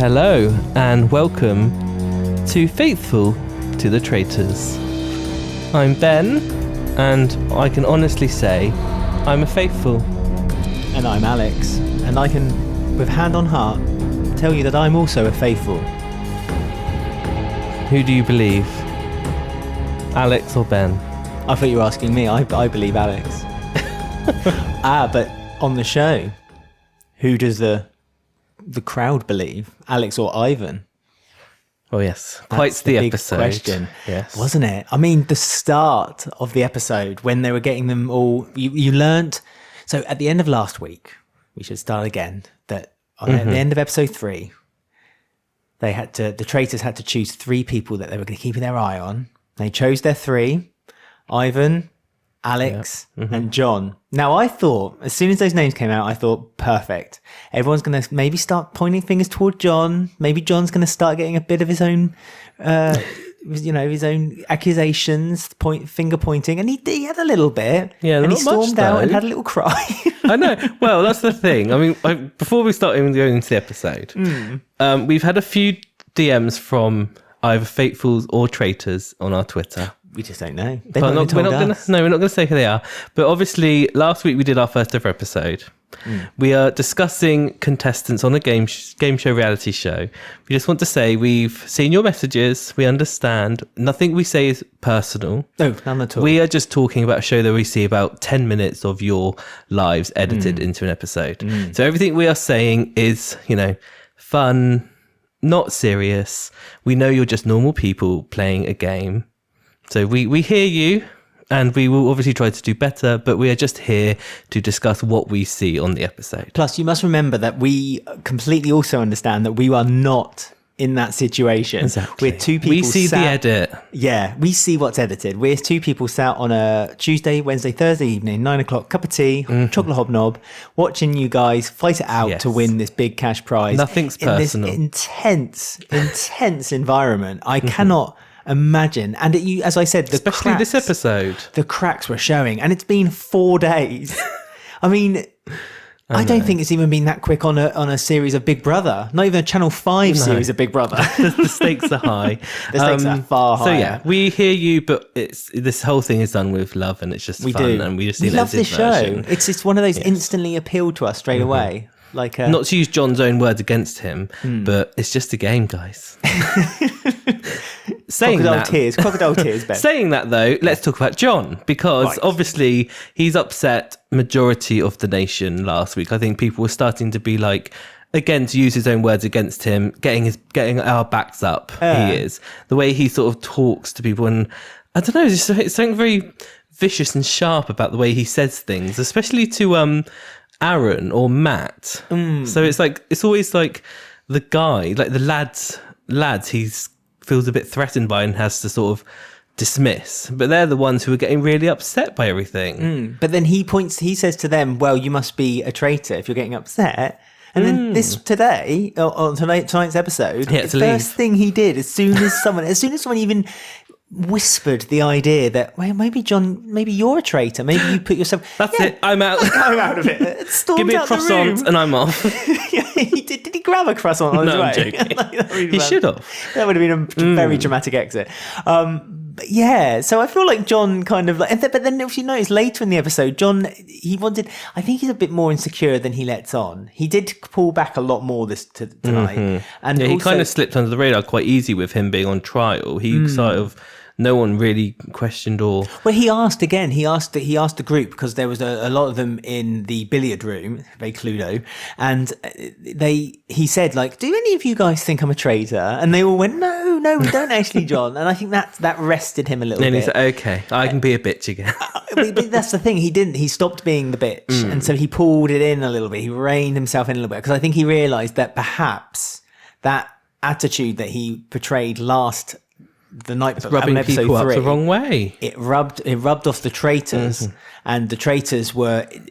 Hello and welcome to Faithful to the Traitors. I'm Ben, and I can honestly say I'm a faithful. And I'm Alex, and I can, with hand on heart, tell you that I'm also a faithful. Who do you believe? Alex or Ben? I thought you were asking me. I believe Alex. But on the show, who does the crowd believe? Alex or Ivan? Oh yes, quite the big episode. Question, yes, wasn't it? I mean, the start of the episode when they were getting them all. You learnt. So at the end of last week, we should start again. That at the end of episode 3, the traitors had to choose 3 people that they were going to keep their eye on. They chose their 3: Ivan, Alex, and John. Now, I thought, as soon as those names came out, I thought, perfect. Everyone's going to maybe start pointing fingers toward John. Maybe John's going to start getting a bit of his own, his own accusations, finger pointing. And he had a little bit. Yeah, and not he stormed much, out though. and had a little cry. I know. Well, that's the thing. I mean, before we start even going into the episode, we've had a few DMs from either faithfuls or traitors on our Twitter. We just don't know. We're not going to say who they are. But obviously, last week we did our first ever episode. We are discussing contestants on a game show reality show. We just want to say we've seen your messages. We understand. Nothing we say is personal. No, none at all. We are just talking about a show that we see about 10 minutes of your lives edited into an episode. So everything we are saying is, fun, not serious. We know you're just normal people playing a game. So we hear you, and we will obviously try to do better, but we are just here to discuss what we see on the episode. Plus, you must remember that we completely also understand that we are not in that situation. Exactly. We're 2 people We see the edit. Yeah, we see what's edited. We're 2 people sat on a Tuesday, Wednesday, Thursday evening, 9 o'clock, cup of tea, chocolate hobnob, watching you guys fight it out to win this big cash prize. Nothing's personal. In this intense environment. I cannot imagine. And as I said, Especially this episode. The cracks were showing, and it's been 4 days. I mean, I don't think it's even been that quick on a series of Big Brother. Not even a Channel 5 series of Big Brother. The stakes are high. The stakes are far higher. So yeah, we hear you, but this whole thing is done with love, and it's just fun, and we just see love this version. show. It's one of those instantly appealed to us straight away. Like not to use John's own words against him, but it's just a game, guys. Crocodile tears, Ben. Saying that though, let's talk about John, because obviously he's upset majority of the nation last week. I think people were starting to be like, again, to use his own words against him, getting our backs up. He is the way he sort of talks to people, and I don't know, it's something very vicious and sharp about the way he says things, especially to Aaron or Matt. So it's always like the guy, like the lads he's feels a bit threatened by and has to sort of dismiss, but they're the ones who are getting really upset by everything. But then he says to them, well, you must be a traitor if you're getting upset. And then tonight's episode, the first thing he did, as soon as someone even whispered the idea that, well, maybe John, maybe you're a traitor, maybe you put yourself. That's it. I'm out. I'm out of it. Give me a croissant and I'm off. Yeah, did he grab a croissant on his way? I'm joking. He should have. That would have been a very dramatic exit. But yeah, so I feel like John kind of like, but then if you notice later in the episode, John, I think he's a bit more insecure than he lets on. He did pull back a lot more tonight. And he kind of slipped under the radar quite easy with him being on trial. He sort of, no one really questioned or... Well, he asked the group, because there was a lot of them in the billiard room, very Cluedo, and he said, like, do any of you guys think I'm a traitor? And they all went, no, we don't actually, John. And I think that rested him a little bit. And he said, okay, I can be a bitch again. But that's the thing, he didn't. He stopped being the bitch. And so he pulled it in a little bit. He reined himself in a little bit, because I think he realised that perhaps that attitude that he portrayed the night before, rubbing episode people 3, up the wrong way. It rubbed off the traitors, and the traitors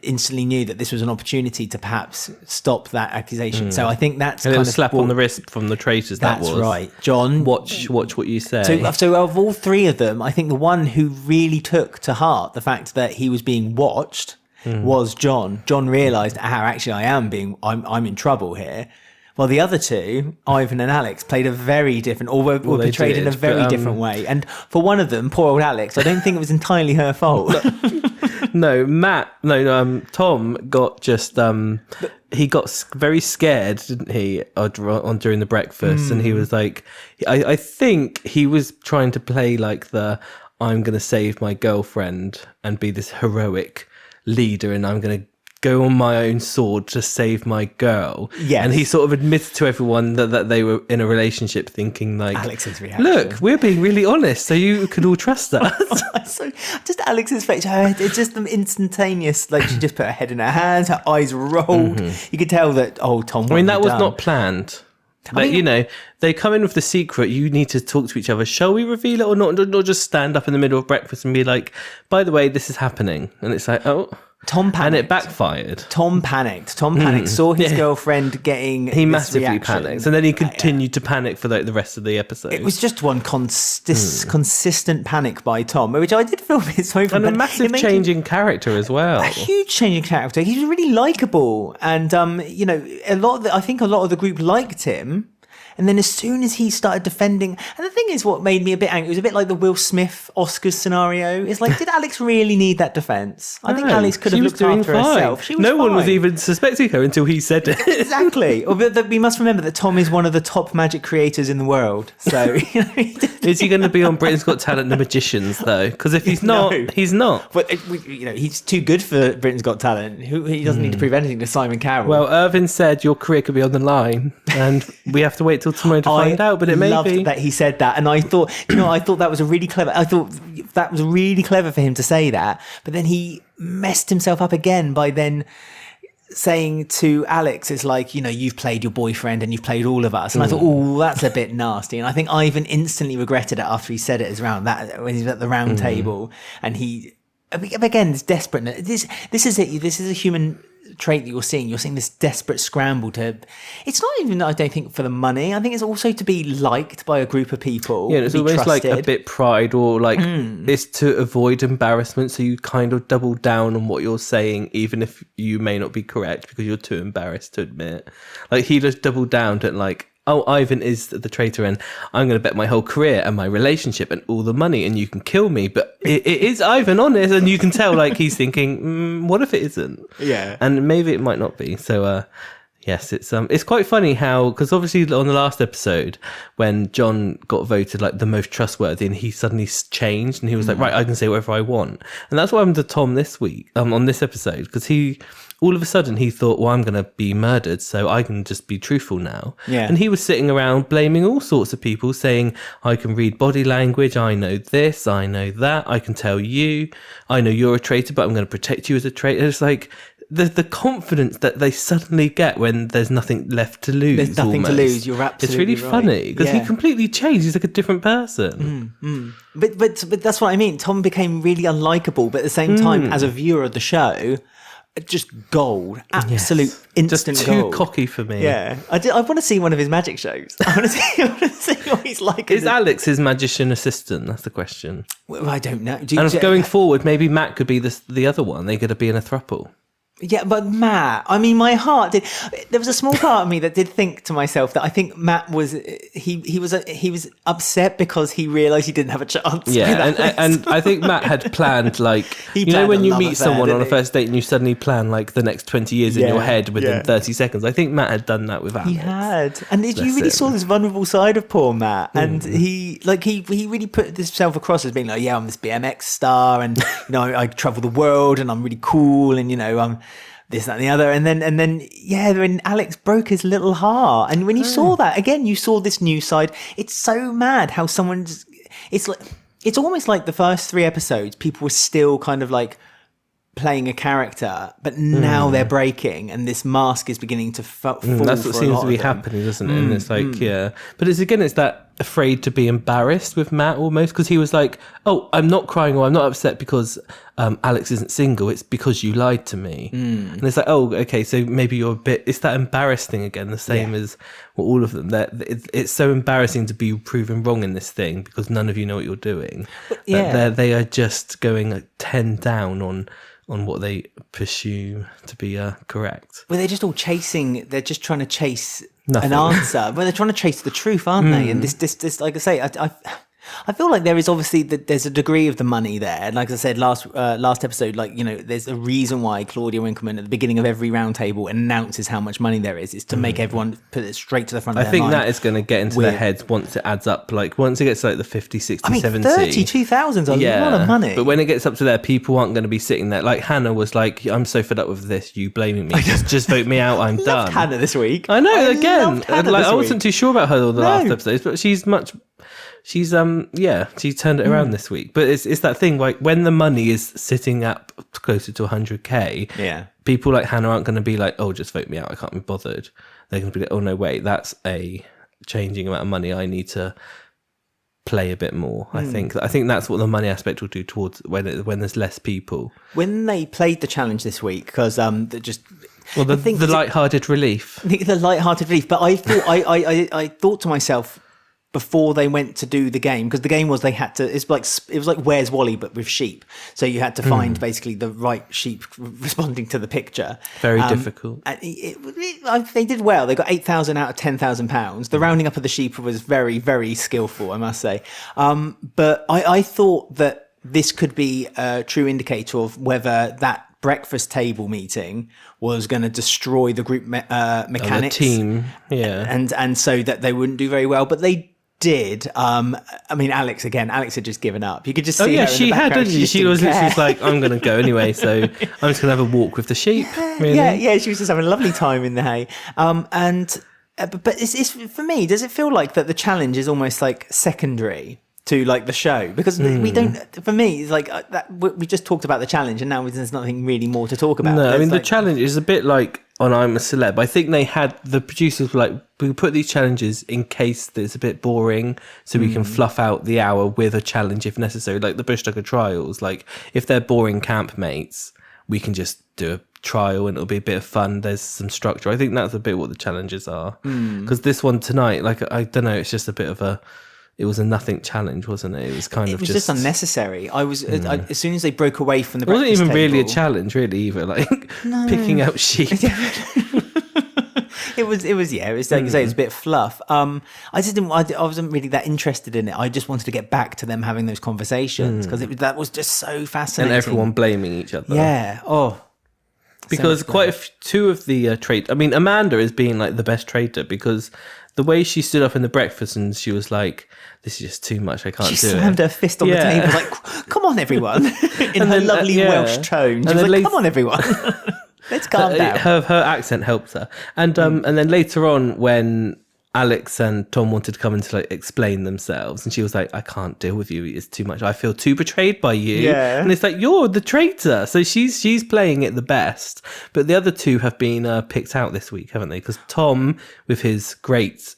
instantly knew that this was an opportunity to perhaps stop that accusation. So I think that's a little slap on the wrist from the traitors. That's right, John. Watch what you say. So of all 3 of them, I think the one who really took to heart the fact that he was being watched was John. John realised, actually, I'm in trouble here. While the other two, Ivan and Alex, played a very different, or were they portrayed in a did, very but, different way. And for one of them, poor old Alex, I don't think it was entirely her fault. Tom got just he got very scared, didn't he, on during the breakfast, and he was like, I think he was trying to play like I'm going to save my girlfriend and be this heroic leader, and I'm going to go on my own sword to save my girl. Yes. And he sort of admitted to everyone that they were in a relationship, thinking like, Alex's reaction. look, we're being really honest, so you could all trust us. So just Alex's face, it's just the instantaneous, like she just put her head in her hands, her eyes rolled. You could tell that, Tom, I mean, that was not planned. But, they come in with the secret. You need to talk to each other. Shall we reveal it or not? Not just stand up in the middle of breakfast and be like, by the way, this is happening. And it's like, Tom panicked. And it backfired. Tom panicked, saw his girlfriend getting He massively reaction. panicked. And then he continued to panic for the rest of the episode. It was just one consistent panic by Tom, which I did feel a bit sorry for. And a massive change in character as well. A huge change in character. He was really likable. And, I think a lot of the group liked him. And then as soon as he started defending, and the thing is what made me a bit angry, it was a bit like the Will Smith Oscars scenario. It's like, did Alex really need that defense? I think Alex could have looked after herself. She was no one fine. Was even suspecting her until he said it. Exactly. But we must remember that Tom is one of the top magic creators in the world. So, is he going to be on Britain's Got Talent, The Magicians, though? Because if he's not, he's not. But he's too good for Britain's Got Talent. He doesn't need to prove anything to Simon Cowell. Well, Irvin said your career could be on the line, and we have to wait till tomorrow to find out. But it may loved be that he said that, and I thought that was a really clever. I thought that was really clever for him to say that. But then he messed himself up again by then saying to Alex, it's like, you've played your boyfriend and you've played all of us. And I thought, that's a bit nasty. And I think Ivan instantly regretted it after he said it when he's at the round table. And he, again, this desperateness. This is it. This is a human trait that you're seeing. You're seeing this desperate scramble to. It's not even, I don't think, for the money. I think it's also to be liked by a group of people. Yeah, it's almost like a bit pride, or like it's to avoid embarrassment. So you kind of double down on what you're saying, even if you may not be correct because you're too embarrassed to admit. Like he just doubled down to like, Ivan is the traitor, and I'm going to bet my whole career and my relationship and all the money, and you can kill me. But it is Ivan honest, and you can tell like he's thinking, what if it isn't? Yeah, and maybe it might not be. So yes, it's quite funny how, because obviously on the last episode when John got voted like the most trustworthy, and he suddenly changed, and he was like, right, I can say whatever I want, and that's what happened to Tom this week on this episode, because he. All of a sudden, he thought, well, I'm going to be murdered, so I can just be truthful now. Yeah. And he was sitting around blaming all sorts of people, saying, I can read body language, I know this, I know that, I can tell you, I know you're a traitor, but I'm going to protect you as a traitor. It's like the confidence that they suddenly get when there's nothing left to lose. There's nothing to lose, you're absolutely It's really funny, because he completely changed. He's like a different person. But that's what I mean. Tom became really unlikable, but at the same time, as a viewer of the show, just gold, absolute instant just too gold. Cocky for me. Yeah, I want to see one of his magic shows. I want to see what he's like. Is Alex his magician assistant? That's the question. Well, I don't know. Going forward, maybe Matt could be the other one. They're going to be in a throuple. Yeah, but Matt, I mean, my heart did. There was a small part of me that did think to myself that I think Matt was he was upset because he realised he didn't have a chance. Yeah, and I think Matt had planned like when you meet someone on a first date and you suddenly plan like the next 20 years in your head within 30 seconds. I think Matt had done that with Alex. He had, and you really saw this vulnerable side of poor Matt, and he really put himself across as being like, I'm this BMX star, and I travel the world, and I'm really cool, and I'm this, that, and the other, and then when Alex broke his little heart, and when you saw that again, you saw this new side. It's so mad how it's almost like the first 3 episodes, people were still kind of like playing a character, but now they're breaking, and this mask is beginning to fall. That's what seems to be happening, doesn't it? And it's like, but it's that afraid to be embarrassed with Matt almost, because he was like, I'm not crying or I'm not upset because Alex isn't single, it's because you lied to me. And it's like, okay, so maybe you're a bit, it's that embarrassed thing again, the same as all of them, that it's so embarrassing to be proven wrong in this thing because none of you know what you're doing. They are just going 10 down on what they pursue to be correct. Well, they're just all chasing. They're just trying to chase Nothing. an answer. But they're trying to chase the truth, aren't they? And this, like I say, I feel like there is obviously there's a degree of the money there. And like I said last episode, like, you know, there's a reason why Claudia Winkleman at the beginning of every round table announces how much money there is. It's to make everyone put it straight to the front of their mind. I think that is going to get into their heads once it adds up. Like once it gets to like the 50, 60, 70. 32,000 is a lot of money. But when it gets up to there, people aren't going to be sitting there. Like Hannah was like, I'm so fed up with this. You blaming me. Just vote me out. I'm done. Hannah this week. I know, again. Like, I wasn't too sure about her all the last episodes, but she's she turned it around this week. But it's that thing, like when the money is sitting up closer to 100k, people like Hannah aren't going to be like, oh, just vote me out, I can't be bothered. They're going to be like, oh no, wait, that's a changing amount of money, I need to play a bit more. I think that's what the money aspect will do towards when there's less people. When they played the challenge this week, because the light-hearted relief. The light-hearted relief. But I thought I thought to myself before they went to do the game, because the game was it was like Where's Wally but with sheep. So you had to find basically the right sheep responding to the picture. Very difficult. And they did well. They got 8,000 out of £10,000. The rounding up of the sheep was very, very skillful, I must say. But I thought that this could be a true indicator of whether that breakfast table meeting was going to destroy the group mechanics, the team, and so that they wouldn't do very well. But they did. I mean, Alex had just given up. You could just see her in the background. She was literally like, I'm going to go anyway, so I'm just going to have a walk with the sheep. Really. Yeah, she was just having a lovely time in the hay. But it's for me, does it feel like that the challenge is almost like secondary to like the show? Because we don't, for me, it's like we just talked about the challenge and now there's nothing really more to talk about. No, I mean, the challenge is a bit like on I'm a Celeb. I think the producers were like, we put these challenges in case it's a bit boring, so we can fluff out the hour with a challenge if necessary, like the Bush Tucker trials. Like if they're boring campmates, we can just do a trial and it'll be a bit of fun. There's some structure. I think that's a bit what the challenges are. Because this one tonight, like, I don't know, it's just a bit of it was a nothing challenge, wasn't it? It was kind of just unnecessary. As soon as they broke away from the breakfast it wasn't even table, really a challenge, really, either. Like picking out sheep. It was like you say, it's a bit fluff. I wasn't really that interested in it. I just wanted to get back to them having those conversations because that was just so fascinating. And everyone blaming each other. Yeah. Because so two of the traitors. I mean, Amanda is being like the best traitor because the way she stood up in the breakfast and she was like, "This is just too much. I can't do it." She slammed her fist on the table, like, "Come on, everyone!" in her lovely Welsh tone. She was like, "Come on, everyone." Let's calm down. Her accent helps her. And then later on, when Alex and Tom wanted to come in to like explain themselves, and she was like, I can't deal with you, it's too much, I feel too betrayed by you. Yeah. And it's like, you're the traitor. So she's playing it the best. But the other two have been picked out this week, haven't they? Because Tom, with his great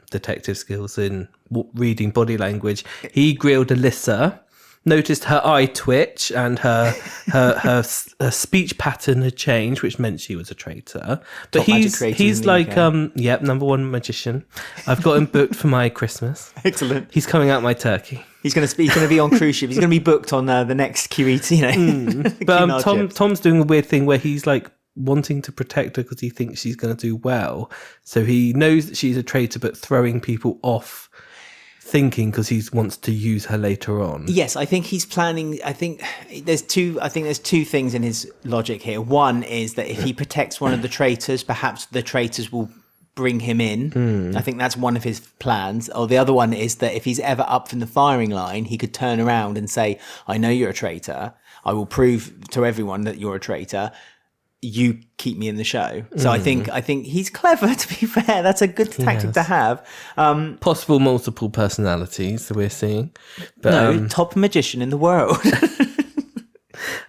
detective skills in reading body language, he grilled Alyssa, noticed her eye twitch and her speech pattern had changed, which meant she was a traitor. But he's like number one magician. I've got him booked for my Christmas. Excellent. He's coming out my turkey. He's going to be on cruise ship. He's going to be booked on the next QET. But Tom's doing a weird thing where he's like wanting to protect her because he thinks she's going to do well. So he knows that she's a traitor, but throwing people off, thinking because he wants to use her later on. Yes, I think he's planning. I think there's two things in his logic here. One is that if he protects one of the traitors, perhaps the traitors will bring him in. I think that's one of his plans. Or the other one is that if he's ever up from the firing line, he could turn around and say, I know you're a traitor. I will prove to everyone that you're a traitor. You keep me in the show. So I think he's clever, to be fair. That's a good tactic to have. Possible multiple personalities we're seeing. But, top magician in the world.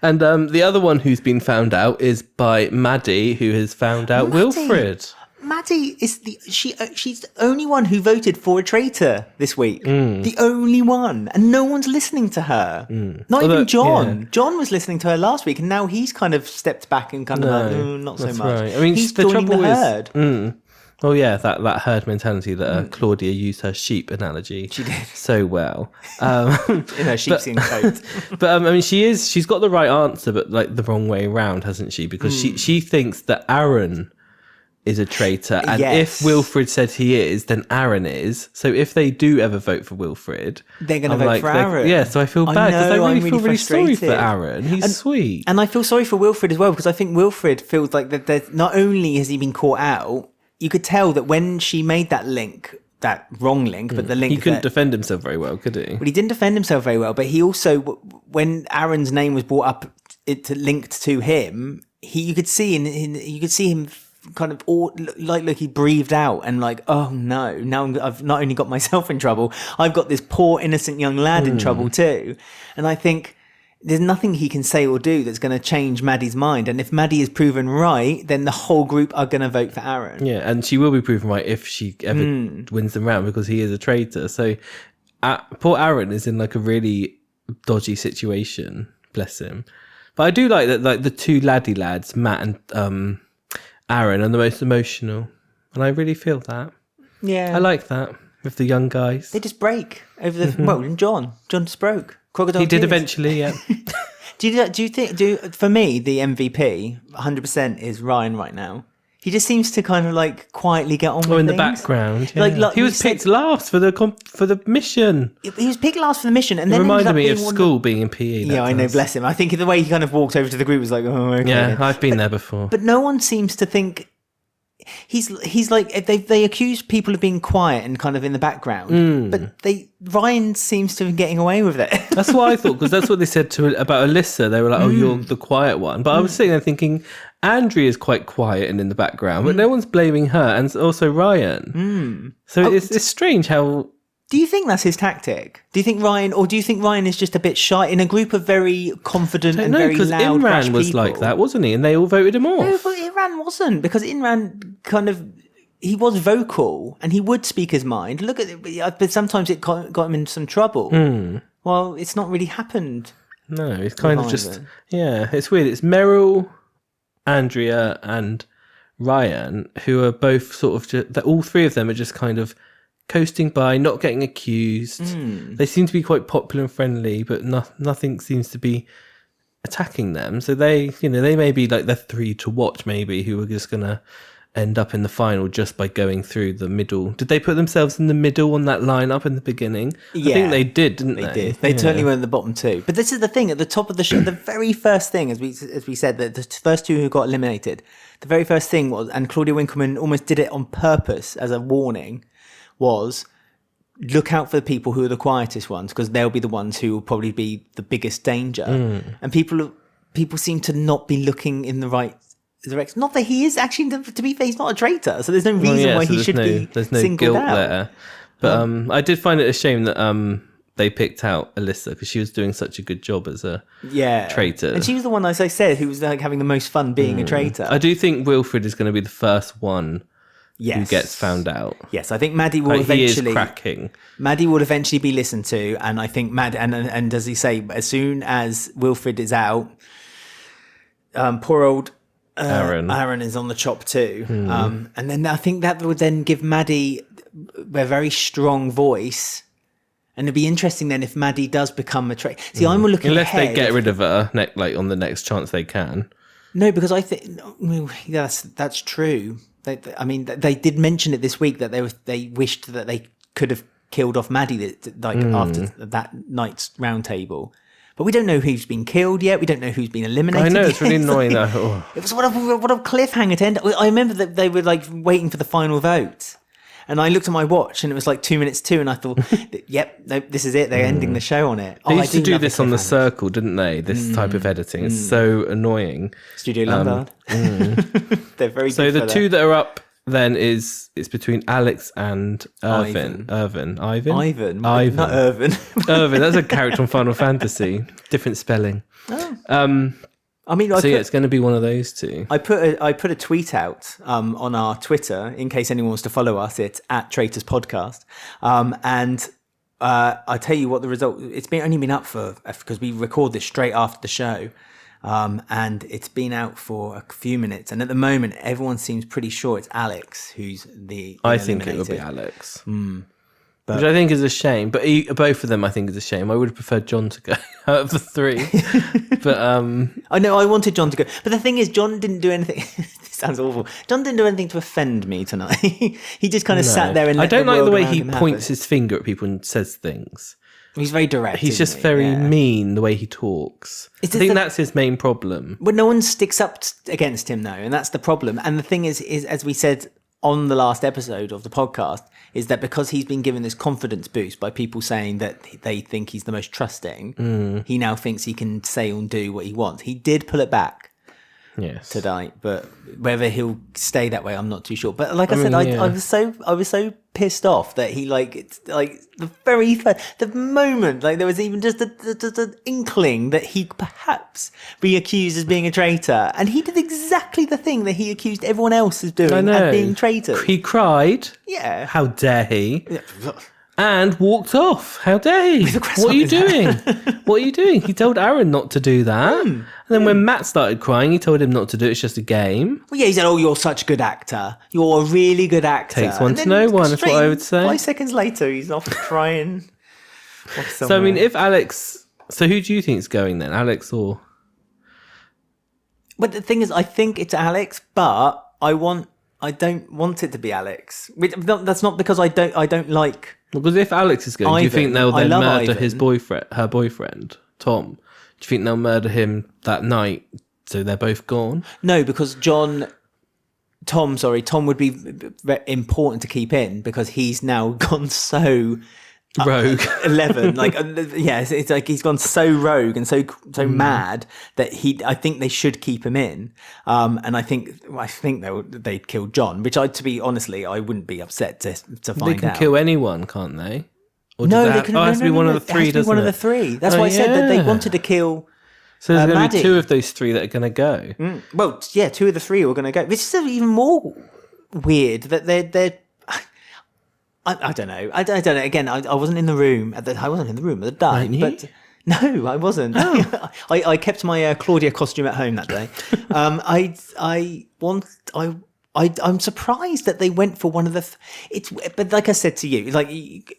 And the other one who's been found out is by Maddie, who has found out Wilfred. Maddie is she's the only one who voted for a traitor this week. The only one. And no one's listening to her. Not even John. Yeah. John was listening to her last week and now he's kind of stepped back and kind of not so much. Right. I mean, he's the joining the herd. Oh yeah, that herd mentality that Claudia used her sheep analogy. She did so well in her sheepskin coat. But I mean, she's got the right answer, but like the wrong way around, hasn't she? Because she thinks that Aaron is a traitor, and Yes. if Wilfred said he is, then Aaron is. So if they do ever vote for Wilfred, They're going to vote for Aaron. Yeah, so I feel I bad because I know, really I'm feel really sorry for frustrated. Aaron. He's sweet. And I feel sorry for Wilfred as well, because I think Wilfred feels like that not only has he been caught out, you could tell that when she made that link, that wrong link, but the link He couldn't that, defend himself very well, could he? but he didn't defend himself very well. But he also, when Aaron's name was brought up, linked to him, you could see you could see him kind of all like he breathed out and like, oh no, now I've not only got myself in trouble, I've got this poor innocent young lad in trouble too. And I think there's nothing he can say or do that's going to change Maddie's mind. And if Maddie is proven right, then the whole group are going to vote for Aaron. Yeah, and she will be proven right if she ever wins them round, because he is a traitor. So poor Aaron is in like a really dodgy situation. Bless him. But I do like that, like the two laddie lads, Matt and Aaron, are the most emotional, and I really feel that. Yeah, I like that with the young guys. they just break over the well. And John just broke. Crocodile He did tears. eventually, yeah. Do you think for me the MVP 100% is Ryan right now? He just seems to kind of like quietly get on with Or in the things. background, yeah. Like he was picked last for the mission. He was picked last for the mission, and It then ended reminded up me being of one school being in PE. Yeah, I know, bless him. I think the way he kind of walked over to the group was like, oh, okay. Yeah, I've been there before. But no one seems to think he's like they accuse people of being quiet and kind of in the background, but Ryan seems to be getting away with it. That's what I thought, because that's what they said about Alyssa. They were like, "Oh, you're the quiet one," but I was sitting there thinking, Andrea's quite quiet and in the background, but no one's blaming her, and also Ryan. So it's strange how. Do you think that's his tactic? Do you think Ryan is just a bit shy in a group of very confident and very because loud, brash Imran was people? like that, wasn't he? And they all voted him off. No, but Imran wasn't, because Imran kind of, he was vocal and he would speak his mind. Look at it, but sometimes it got him in some trouble. Well, it's not really happened. No, it's kind of just Ivan. it's weird. It's Meryl, Andrea, and Ryan who are both sort of just, all three of them are just kind of coasting by, not getting accused. They seem to be quite popular and friendly, but nothing seems to be attacking them. So they may be like the three to watch, maybe, who are just gonna end up in the final just by going through the middle. Did they put themselves in the middle on that lineup in the beginning? Yeah, I think they did, didn't they? They did. They certainly were at the bottom too. But this is the thing, at the top of the show, the very first thing, as we said, the first two who got eliminated, the very first thing was, and Claudia Winkleman almost did it on purpose as a warning, was look out for the people who are the quietest ones, because they'll be the ones who will probably be the biggest danger. And people seem to not be looking in the right direction. Not that he is actually, to be fair, he's not a traitor, so there's no reason why he should be there's no singled guilt out. there. But I did find it a shame that they picked out Alyssa, because she was doing such a good job as a traitor. And she was the one, as I said, who was like having the most fun being a traitor. I do think Wilfred is going to be the first one Yes. who gets found out. Yes, I think Maddie will Like, he eventually. is cracking. Maddie will eventually be listened to, and I think and does he say, as soon as Wilfred is out, poor old Aaron is on the chop too. And then I think that would then give Maddie a very strong voice. And it'd be interesting then if Maddie does become a traitor. See, I'm looking Unless ahead. they get rid of her, like on the next chance they can. No, because I think that's true. They did mention it this week that they wished that they could have killed off Maddie after that night's round table. But we don't know who's been killed yet. We don't know who's been eliminated. I know, yet. it's really annoying. Though. It was what a cliffhanger to end. I remember that they were like waiting for the final vote. And I looked at my watch and it was like 2 minutes to, and I thought, yep, this is it. They're ending the show on it. They used to do love this on The Circle, didn't they? This type of editing. It's so annoying. Studio Lombard. They're very good. So the for two that. that are up then it's between Alex and Irvin. Ivan. Ivan. Not Irvin. Irvin, that's a character on Final Fantasy. Different spelling. Oh. It's going to be one of those two. I put a tweet out on our Twitter in case anyone wants to follow us. It's at Traitors Podcast, and I tell you what the result. It's only been up for because we record this straight after the show, and it's been out for a few minutes. And at the moment, everyone seems pretty sure it's Alex who's the I think it would be eliminated. Alex. Which I think is a shame, but both of them I think is a shame. I would have preferred John to go out of the three, but I know I wanted John to go, but the thing is, John didn't do anything. sounds awful. John didn't do anything to offend me tonight. He just kind of sat there and let I don't the like the world way around he him points happen. his finger at people and says things. He's very direct. He's isn't just he? very Yeah. mean the way he talks. I think that's his main problem. But no one sticks up against him, though, and that's the problem. And the thing is as we said on the last episode of the podcast, is that because he's been given this confidence boost by people saying that they think he's the most trusting, he now thinks he can say and do what he wants. He did pull it back tonight, but whether he'll stay that way, I'm not too sure. But like I said, I was so pissed off that he the moment there was even just an inkling that he could perhaps be accused as being a traitor, and he did exactly the thing that he accused everyone else of doing, as being traitors. He cried. Yeah. How dare he? And walked off. How dare he? What are you doing? What are you doing? He told Aaron not to do that. And then when Matt started crying, he told him not to do it. It's just a game. Well, yeah, he said, "Oh, you're such a good actor. You're a really good actor." Takes one to know one, is what I would say. 5 seconds later, he's off crying. So, I mean, if Alex... So who do you think is going then? Alex or... But the thing is, I think it's Alex, but I don't want it to be Alex. That's not because I don't like... Because if Alex is going, do you think they'll then murder his boyfriend, her boyfriend, Tom? Do you think they'll murder him that night so they're both gone? No, because Tom would be important to keep in because he's now gone so... rogue 11 it's like he's gone so rogue and so mad that I think they should keep him in, and I think they'd kill John, which to be honestly I wouldn't be upset to find out. They can kill anyone, can't they? Or no, they they can. It has to be one of the three, doesn't it? One of the three. That's why I said that they wanted to kill. So there's going to Maddie. be two of those three that are going to go. Well, yeah, two of the three are going to go. This is even more weird that they're. I don't know. I don't know. Again, I wasn't in the room at the time, but no, I wasn't. Oh. I kept my Claudia costume at home that day. I'm surprised that they went for one of the. But like I said to you, like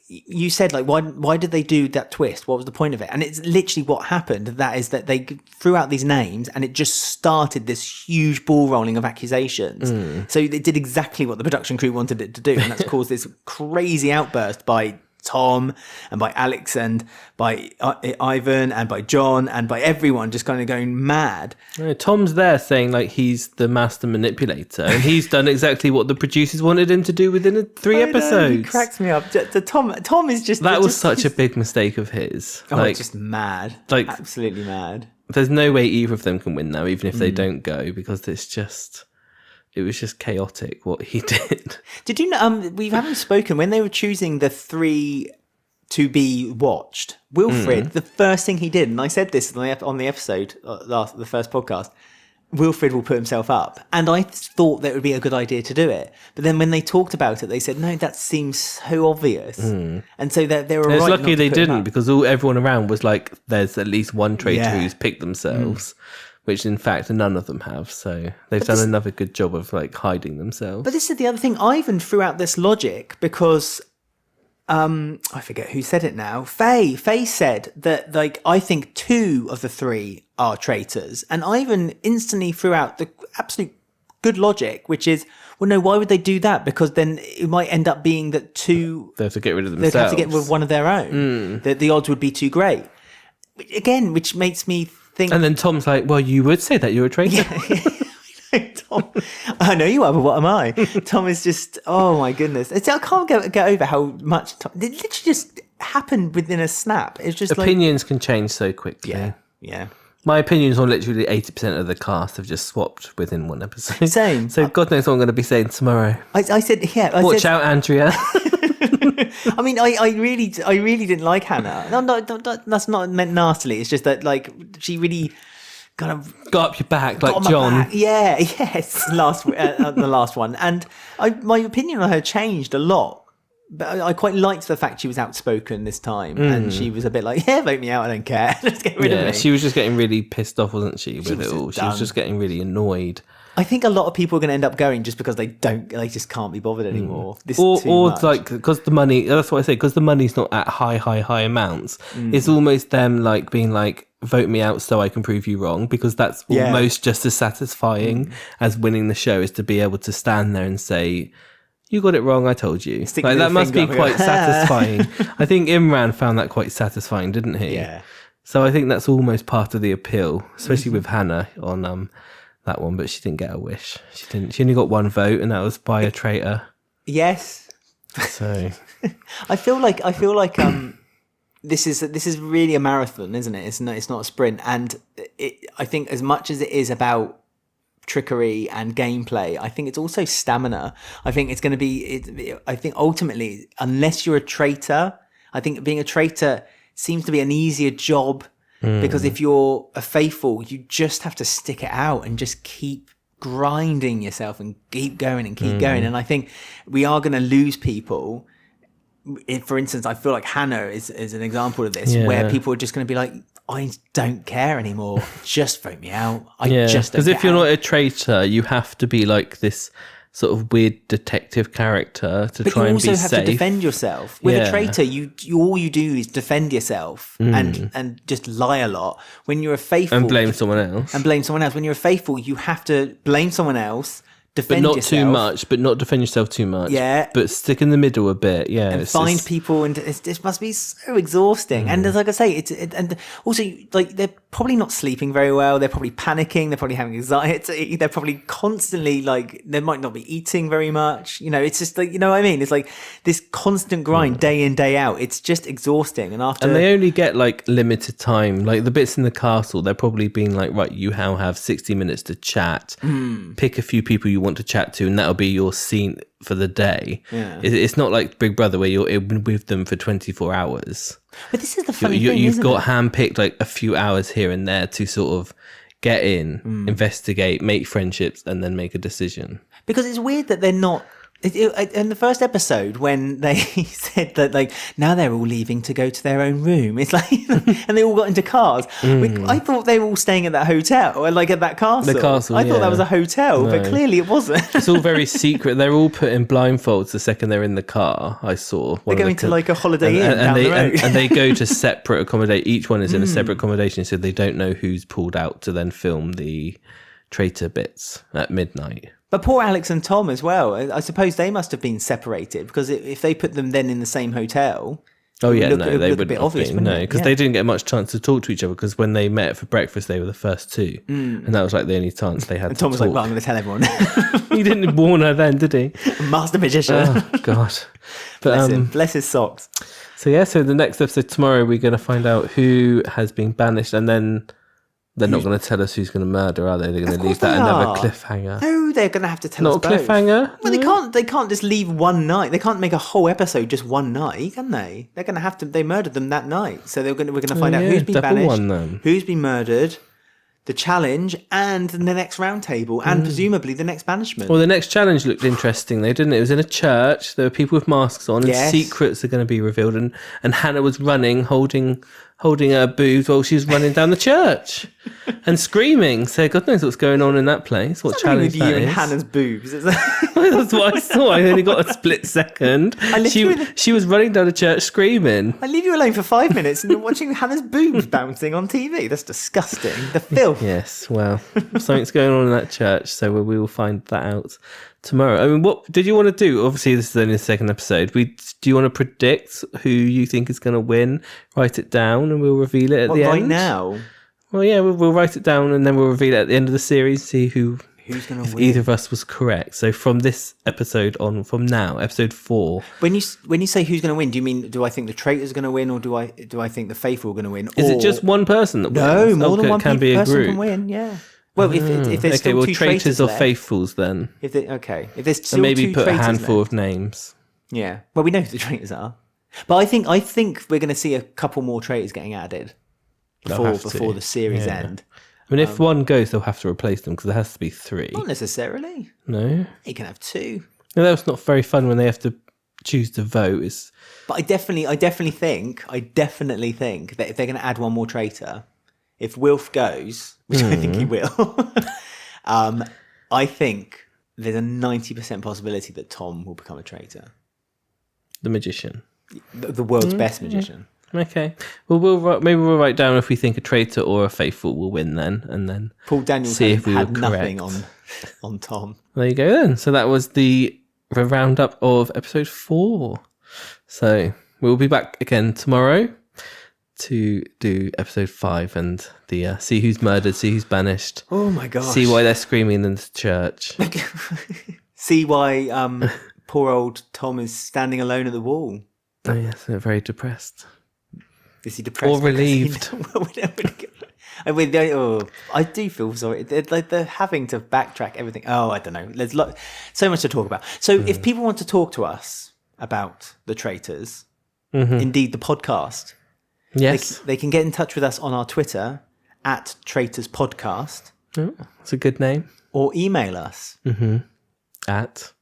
you said, like why did they do that twist? What was the point of it? And it's literally what happened. That is that they threw out these names, and it just started this huge ball rolling of accusations. So they did exactly what the production crew wanted it to do, and that's caused this crazy outburst by Tom and by Alex and by Ivan and by John and by everyone just kind of going mad. Yeah, Tom's there saying like he's the master manipulator and he's done exactly what the producers wanted him to do within 3 episodes. He cracks me up. Tom is just... That was such a big mistake of his. Just mad. Absolutely mad. There's no way either of them can win now, even if they don't go, because it was just chaotic what he did. Did you know, we haven't spoken, when they were choosing the 3 to be watched, Wilfred, the first thing he did, and I said this on the episode, the first podcast, Wilfred will put himself up. And I thought that would be a good idea to do it. But then when they talked about it, they said, no, that seems so obvious. And so they were right. It's lucky they didn't, because everyone around was like, there's at least one traitor who's picked themselves. Which in fact none of them have, so they've done another good job of like hiding themselves. But this is the other thing. Ivan threw out this logic because I forget who said it now. Faye said that like I think 2 of the 3 are traitors, and Ivan instantly threw out the absolute good logic, which is, well, no, why would they do that? Because then it might end up being that 2 they have to get rid of themselves. They have to get rid of one of their own. That the odds would be too great. Again, which makes me think. And then Tom's like, well, you would say that you're a traitor. Tom, I know you are, but what am I? Tom is just, oh my goodness. I can't get over how much Tom, it literally just happened within a snap. It's just opinions can change so quickly. Yeah. My opinions on literally 80% of the cast have just swapped within one episode. Same. So God knows what I'm going to be saying tomorrow. I said, watch out, Andrea. I mean, I really didn't like Hannah. No, that's not meant nastily. It's just that, like, she really kind of got up your back, like John. Yeah, yes, the last one. And my opinion on her changed a lot. But I quite liked the fact she was outspoken this time, and she was a bit like, "Yeah, vote me out. I don't care. Let's get rid of me." She was just getting really pissed off, wasn't she? With it all, she was just getting really annoyed. I think a lot of people are going to end up going just because they just can't be bothered anymore. This is too much. Like, because the money, that's what I say, because the money's not at high amounts. It's almost them like being like, vote me out so I can prove you wrong, because that's almost just as satisfying as winning the show, is to be able to stand there and say, you got it wrong, I told you. Like, that must be quite satisfying. I think Imran found that quite satisfying, didn't he? Yeah. So I think that's almost part of the appeal, especially with Hannah on that one, but she didn't get a wish. She only got one vote, and that was by a traitor. Yes. So I feel like this is really a marathon, isn't it? It's not a sprint. And I think as much as it is about trickery and gameplay, I think it's also stamina. I think it's going to be, I think ultimately, unless you're a traitor, I think being a traitor seems to be an easier job, because if you're a faithful, you just have to stick it out and just keep grinding yourself and keep going and keep going. And I think we are going to lose people. For instance, I feel like Hannah is an example of this, where people are just going to be like, I don't care anymore. Just vote me out. Because if you're not a traitor, you have to be like this sort of weird detective character to try and be safe. But you also have to defend yourself. With a traitor, you all you do is defend yourself and just lie a lot. When you're a faithful, and blame someone else. When you're a faithful, you have to blame someone else. Defend but not yourself. too much, but not defend yourself too much. Yeah. But stick in the middle a bit. Yeah. And find people, and it must be so exhausting. And as like I say, and also, like, they're probably not sleeping very well. They're probably panicking. They're probably having anxiety. They're probably constantly, like, they might not be eating very much. You know, it's just like, you know what I mean? It's like this constant grind day in, day out. It's just exhausting. And they only get like limited time. Like the bits in the castle, they're probably being like, right, you now have 60 minutes to chat. Pick a few people you want to chat to, and that'll be your scene for the day. It's not like Big Brother where you're with them for 24 hours. But this is the funny thing, you've isn't got it? handpicked like a few hours here and there to sort of get in, investigate, make friendships, and then make a decision. Because it's weird that they're not. In the first episode, when they said that, like, now they're all leaving to go to their own room, it's like, and they all got into cars. I thought they were all staying at that hotel, or like at that castle. The castle, I thought that was a hotel, but clearly it wasn't. It's all very secret. They're all put in blindfolds the second they're in the car. I saw. They're going to like a Holiday Inn down the road. And they go to separate accommodation. Each one is in a separate accommodation, so they don't know who's pulled out to then film the traitor bits at midnight. But poor Alex and Tom as well. I suppose they must have been separated, because if they put them then in the same hotel... Oh, yeah, no, they wouldn't have obvious, been. No, because they didn't get much chance to talk to each other, because when they met for breakfast, they were the first two. And that was like the only chance they had and to Tom was talk. like, well, I'm going to tell everyone. He didn't warn her then, did he? Master magician. Oh, God. But, Bless him. Bless his socks. So, so the next episode tomorrow, we're going to find out who has been banished, and then... They're not going to tell us who's going to murder, are they? They're going to leave that another cliffhanger. No, they're going to have to tell us both. Not a cliffhanger? Well, they can't just leave one night. They can't make a whole episode just one night, can they? They're going to have to. They murdered them that night, so we're going to find out who's been banished, who's been murdered, the challenge, and the next round table, and presumably the next banishment. Well, the next challenge looked interesting, though, didn't it? It was in a church. There were people with masks on, and secrets are going to be revealed. And Hannah was running, holding her boobs while she was running down the church and screaming. So God knows what's going on in that place. What challenge that is. And Hannah's boobs. That's what I saw. I only got a split second. She was running down the church screaming. I leave you alone for 5 minutes and you're watching Hannah's boobs bouncing on TV. That's disgusting. The filth. Yes, well, something's going on in that church, so we will find that out tomorrow. I mean, what did you want to do? Obviously, this is only the second episode. Do you want to predict who you think is going to win? Write it down and we'll reveal it at the end. Right now? Well, yeah, we'll write it down and then we'll reveal it at the end of the series, see who's going to win. Either of us was correct. So from this episode on, from now, episode 4. When you say who's going to win, do you mean, do I think the traitors are going to win, or do I think the faithful are going to win? Is it just one person that wins? No, more than one person can win, yeah. Well, if there's still two traitors or left, faithfuls then. If there's still and maybe two put a handful left. of names. Yeah, well, we know who the traitors are, but I think we're going to see a couple more traitors getting added before the series end. I mean, if one goes, they'll have to replace them because there has to be 3. Not necessarily. No, you can have 2. No, that's not very fun when they have to choose to vote. But I definitely think that if they're going to add one more traitor, if Wilf goes, which I think he will, I think there's a 90% possibility that Tom will become a traitor. The magician. The world's best magician. Okay. Well, maybe we'll write down if we think a traitor or a faithful will win then, and then Paul Daniels see if we had were nothing correct. on Tom. There you go then. So that was the roundup of episode 4. So we'll be back again tomorrow to do episode 5 and the see who's murdered, see who's banished. Oh my gosh. See why they're screaming in the church. See why poor old Tom is standing alone at the wall. Oh yes, they're very depressed. Is he depressed? Or relieved. I mean, I do feel sorry. They're having to backtrack everything. Oh, I don't know. There's so much to talk about. So if people want to talk to us about the Traitors, indeed the podcast, Yes. they can get in touch with us on our Twitter at Traitors Podcast. Oh, that's a good name. Or email us. At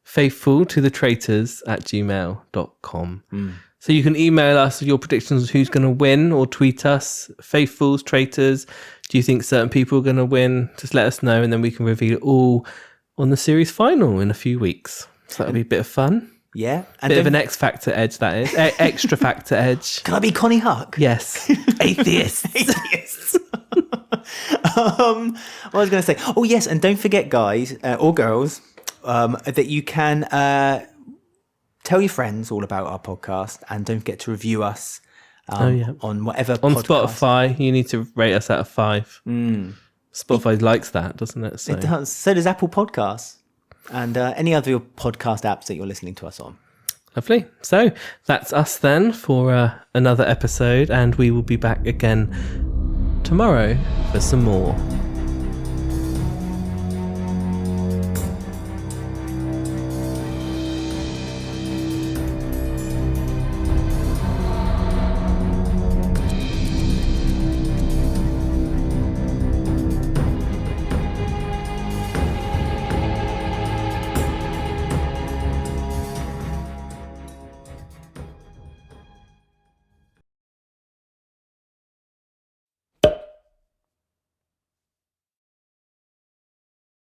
faithfultothetraitors@gmail.com. So you can email us with your predictions of who's going to win, or tweet us, faithfuls, traitors. Do you think certain people are going to win? Just let us know, and then we can reveal it all on the series final in a few weeks. So that'll be a bit of fun. Yeah. And Bit of an X Factor edge, that is. Extra Factor edge. Can I be Connie Huck? Yes. Atheists. Atheists. What I was going to say. Oh, yes. And don't forget, guys or girls, that you can tell your friends all about our podcast, and don't forget to review us on whatever On podcast. Spotify, you need to rate us out of 5. Spotify likes that, doesn't it? So. It does. So does Apple Podcasts and any other podcast apps that you're listening to us on. Lovely. So that's us then for another episode, and we will be back again tomorrow for some more.